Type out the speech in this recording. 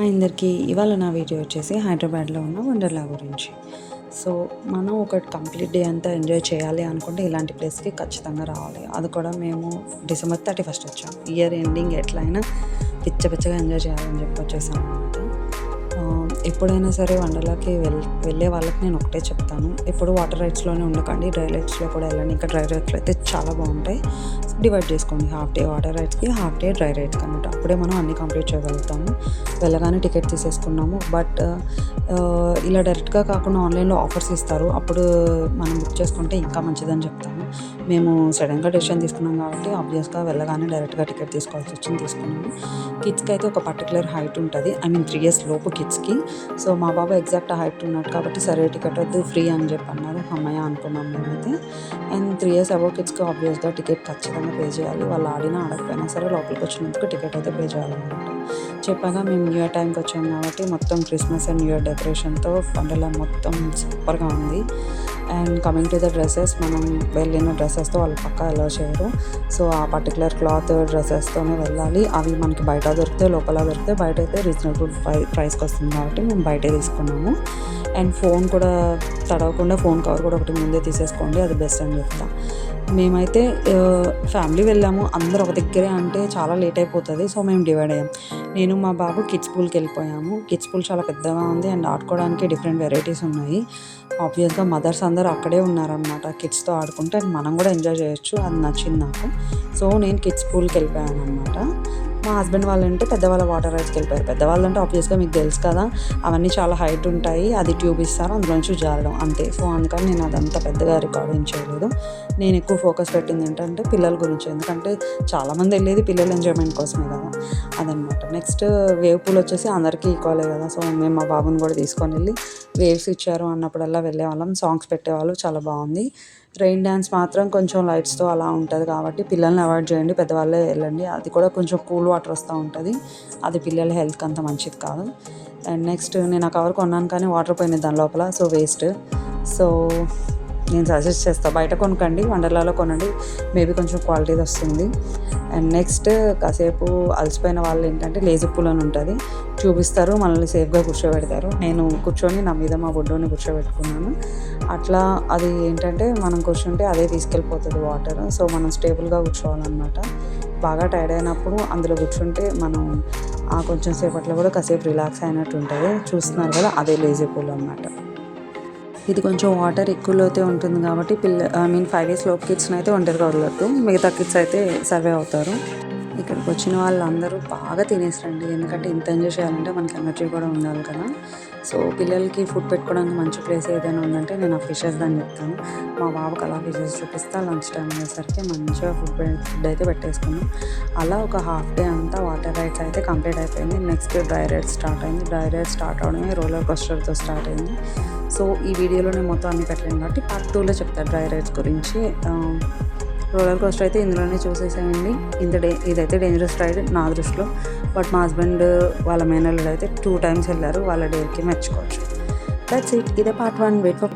అందరికీ ఇవాళ నా వీడియో వచ్చేసి హైదరాబాద్లో ఉన్న వండర్లా గురించి. సో మనం ఒక కంప్లీట్ డే అంతా ఎంజాయ్ చేయాలి అనుకుంటే ఇలాంటి ప్లేస్కి ఖచ్చితంగా రావాలి. అది కూడా మేము డిసెంబర్ 31 వచ్చాం. ఇయర్ ఎండింగ్ ఎట్లయినా పిచ్చగా ఎంజాయ్ చేయాలని చెప్పి వచ్చేసాం అనమాట. ఎప్పుడైనా సరే వండర్లాకి వెళ్ళే వాళ్ళకి నేను ఒకటే చెప్తాను, ఎప్పుడు వాటర్ రైడ్స్లోనే ఉండకండి, డ్రై రైడ్స్లో కూడా వెళ్ళండి. ఇంకా డ్రై రైడ్స్లో అయితే చాలా బాగుంటాయి. డివైడ్ చేసుకోండి, హాఫ్ డే వాటర్ రైడ్స్కి, హాఫ్ డే డ్రై రైడ్స్కి అనమాట. అప్పుడే మనం అన్నీ కంప్లీట్ చేయగలుగుతాము. వెళ్ళగానే టికెట్ తీసేసుకున్నాము. బట్ ఇలా డైరెక్ట్గా కాకుండా ఆన్లైన్లో ఆఫర్స్ ఇస్తారు, అప్పుడు మనం బుక్ చేసుకుంటే ఇంకా మంచిదని చెప్తాను. మేము సడన్గా డెసిషన్ తీసుకున్నాం కాబట్టి ఆబ్వియస్గా వెళ్ళగానే డైరెక్ట్గా టికెట్ తీసుకోవాల్సి వచ్చింది, తీసుకున్నాము. కిడ్స్కి అయితే ఒక పర్టికులర్ హైట్ ఉంటుంది, ఐ మీన్ 3 years లోపు కిడ్స్కి. సో మా బాబు ఎగ్జాక్ట్ హైట్ ఉన్నాడు కాబట్టి సరే టికెట్ వద్దు, ఫ్రీ అని చెప్పి అన్నారు. అమ్మాయి అనుకున్నాం మేమైతే. అండ్ 3 years అబోవ్ కిడ్స్కి ఆబ్వియస్గా టికెట్ ఖచ్చితంగా పే చేయాలి. వాళ్ళు ఆడినా ఆడకపోయినా సరే లోపలికి వచ్చినందుకు టికెట్ అయితే పే చేయాలన్నమాట. చెప్పాగా మేము న్యూ ఇయర్ టైంకి వచ్చాము కాబట్టి మొత్తం క్రిస్మస్ అండ్ న్యూ ఇయర్ డెకరేషన్తో వండర్లా మొత్తం సూపర్గా ఉంది. And coming to the dresses, మనం వెళ్ళిన డ్రెస్సెస్తో వాళ్ళు పక్కా అలౌ చేయరు. సో ఆ పర్టికులర్ క్లాత్ డ్రెస్సెస్తోనే వెళ్ళాలి. అవి మనకి బయట దొరికితే, లోపల దొరికితే, బయట అయితే రీజనబుల్ ప్రైస్కి వస్తుంది కాబట్టి మేము బయటే తీసుకున్నాము. అండ్ ఫోన్ కూడా తడవకుండా ఫోన్ కవర్ కూడా ఒకటి ముందే తీసేసుకోండి, అది బెస్ట్ అని చెప్తా. మేమైతే ఫ్యామిలీ వెళ్ళాము, అందరూ ఒక దగ్గరే అంటే చాలా లేట్ అయిపోతుంది. సో మేము డివైడ్ అయ్యాం. నేను మా బాబు కిడ్స్ పూల్కి వెళ్ళిపోయాము. కిడ్స్ పూల్ చాలా పెద్దగా ఉంది అండ్ ఆడుకోవడానికి డిఫరెంట్ వెరైటీస్ ఉన్నాయి. ఆబ్వియస్గా మదర్స్ అందరూ అక్కడే ఉన్నారనమాట కిడ్స్తో ఆడుకుంటే, అండ్ మనం కూడా ఎంజాయ్ చేయొచ్చు, అది నచ్చింది నాకు. సో నేను కిడ్స్ పూల్కి వెళ్ళిపోయాను అనమాట. మా హస్బెండ్ వాళ్ళు అంటే పెద్దవాళ్ళ వాటర్ రైడ్స్కి వెళ్ళిపోయారు. పెద్దవాళ్ళు అంటే ఆబ్వియస్గా మీకు తెలుసు కదా, అవన్నీ చాలా హైట్ ఉంటాయి, అది ట్యూబ్ ఇస్తారు, అందులో నుంచి జారడం అంతే. సో అందుకని నేను అదంతా పెద్దగా రికార్డింగ్ చేయలేదు. నేను ఎక్కువ ఫోకస్ పెట్టింది ఏంటంటే పిల్లల గురించి, ఎందుకంటే చాలామంది వెళ్ళేది పిల్లల ఎంజాయ్మెంట్ కోసమే కదా, అదనమాట. నెక్స్ట్ వేవ్ పూల్ వచ్చేసి అందరికీ ఈక్వలే కదా. సో మేము మా బాబుని కూడా తీసుకొని వెళ్ళి వేవ్స్ ఇచ్చారు అన్నప్పుడల్లా వెళ్ళేవాళ్ళం. సాంగ్స్ పెట్టేవాళ్ళు, చాలా బాగుంది. రెయిన్ డ్యాన్స్ మాత్రం కొంచెం లైట్స్తో అలా ఉంటుంది కాబట్టి పిల్లల్ని అవాయిడ్ చేయండి, పెద్దవాళ్ళే వెళ్ళండి. అది కూడా కొంచెం కూల్ వాటర్ వస్తూ ఉంటుంది, అది పిల్లల హెల్త్కి అంత మంచిది కాదు. అండ్ నెక్స్ట్ నేను ఆ కవర్ కొన్నాను కానీ వాటర్ పోయినాయి దాని లోపల, సో వేస్ట్. సో నేను సజెస్ట్ చేస్తాను, బయట కొనకండి, వండర్లాలో కొనండి, మేబీ కొంచెం క్వాలిటీది వస్తుంది. అండ్ నెక్స్ట్ కాసేపు అలసిపోయిన వాళ్ళు ఏంటంటే లేజీ పూల్ అని ఉంటుంది, చూపిస్తారు, మనల్ని సేఫ్గా కూర్చోబెడతారు. నేను కూర్చొని నా మీద మా బొడ్డోని కూర్చోబెట్టుకున్నాను. అట్లా అది ఏంటంటే మనం కూర్చుంటే అదే తీసుకెళ్ళిపోతుంది వాటర్. సో మనం స్టేబుల్గా కూర్చోవాలన్నమాట. బాగా టైర్డ్ అయినప్పుడు అందులో కూర్చుంటే మనం ఆ కొంచెం సేపట్లో కూడా కాసేపు రిలాక్స్ అయినట్టు ఉంటుంది. చూస్తున్నారు కదా, అదే లేజీ పూల్ అన్నమాట. ఇది కొంచెం వాటర్ ఎక్కువలోతే ఉంటుంది కాబట్టి 5 years లోపు కిడ్స్ని అయితే ఒంటరిగా వదలొద్దు, మిగతా కిడ్స్ అయితే సర్వే అవుతారు. ఇక్కడికి వచ్చిన వాళ్ళందరూ బాగా తినేసరండి, ఎందుకంటే ఇంత ఎంజాయ్ చేయాలంటే మనకి ఎనర్జీ కూడా ఉండాలి కదా. సో పిల్లలకి ఫుడ్ పెట్టుకోవడానికి మంచి ప్లేస్ ఏదైనా ఉందంటే నేను ఆ ఫిషెస్ దాన్ని చెప్తాను. మా బాబుకి అలా ఫిషెస్ చూపిస్తా, లంచ్ టైం అయ్యేసరికి మంచిగా ఫుడ్ అయితే పెట్టేసుకున్నాం. అలా ఒక హాఫ్ డే అంతా వాటర్ రైడ్స్ అయితే కంప్లీట్ అయిపోయింది. నెక్స్ట్ డ్రై రైడ్స్ స్టార్ట్ అయింది. డ్రై రైడ్స్ స్టార్ట్ అవడమే రోలర్ కోస్టర్తో స్టార్ట్ అయింది. సో ఈ వీడియోలో నేను మొత్తం అన్ని పెట్టలేను కాబట్టి పార్ట్ 2లో చెప్తాను డ్రై రైడ్స్ గురించి. రోలర్ కోస్టర్ అయితే ఇందులోనే చూసేసాయండి. ఇదైతే డేంజరస్ రైడ్ నా దృష్టిలో. బట్ మా హస్బెండ్ వాళ్ళ మేనల్లుడు అయితే 2 times వెళ్ళారు, వాళ్ళ డేర్కి మెచ్చుకోవచ్చు. That's it. ఇదే పార్ట్ 1. Wait for